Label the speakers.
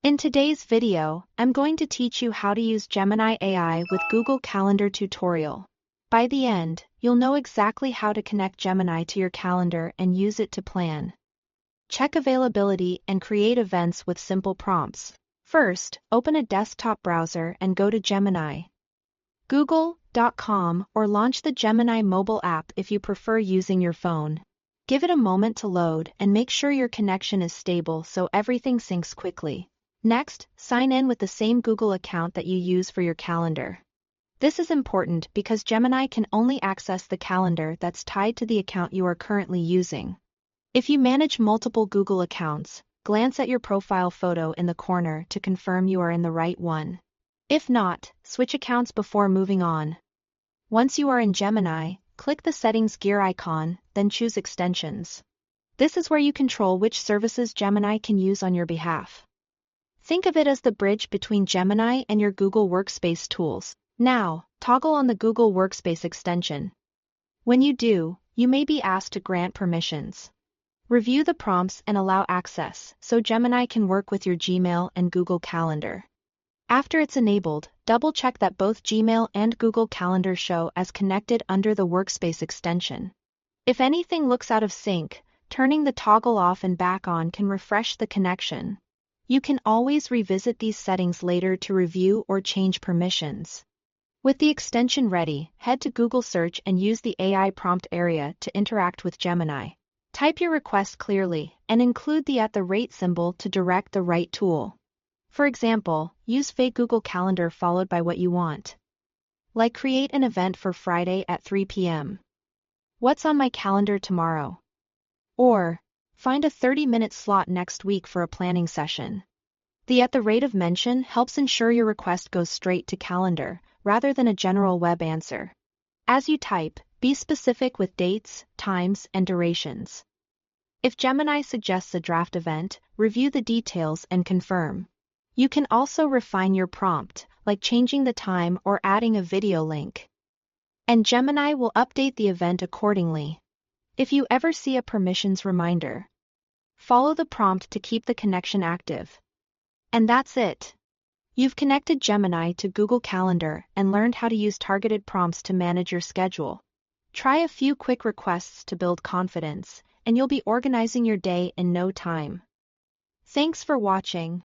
Speaker 1: In today's video, I'm going to teach you how to use Gemini AI with Google Calendar tutorial. By the end, you'll know exactly how to connect Gemini to your calendar and use it to plan, check availability, and create events with simple prompts. First, open a desktop browser and go to Gemini. Google.com or launch the Gemini mobile app if you prefer using your phone. Give it a moment to load and make sure your connection is stable so everything syncs quickly. Next, sign in with the same Google account that you use for your calendar. This is important because Gemini can only access the calendar that's tied to the account you are currently using. If you manage multiple Google accounts, glance at your profile photo in the corner to confirm you are in the right one. If not, switch accounts before moving on. Once you are in Gemini, click the Settings gear icon, then choose Extensions. This is where you control which services Gemini can use on your behalf. Think of it as the bridge between Gemini and your Google Workspace tools. Now, toggle on the Google Workspace extension. When you do, you may be asked to grant permissions. Review the prompts and allow access so Gemini can work with your Gmail and Google Calendar. After it's enabled, double-check that both Gmail and Google Calendar show as connected under the Workspace extension. If anything looks out of sync, turning the toggle off and back on can refresh the connection. You can always revisit these settings later to review or change permissions. With the extension ready, head to Google Search and use the AI prompt area to interact with Gemini. Type your request clearly and include the @ symbol to direct the right tool. For example, use fake Google Calendar followed by what you want. Like create an event for Friday at 3 p.m. What's on my calendar tomorrow? Or, find a 30-minute slot next week for a planning session. The @ of mention helps ensure your request goes straight to calendar, rather than a general web answer. As you type, be specific with dates, times, and durations. If Gemini suggests a draft event, review the details and confirm. You can also refine your prompt, like changing the time or adding a video link. And Gemini will update the event accordingly. If you ever see a permissions reminder, follow the prompt to keep the connection active. And that's it. You've connected Gemini to Google Calendar and learned how to use targeted prompts to manage your schedule. Try a few quick requests to build confidence, and you'll be organizing your day in no time. Thanks for watching.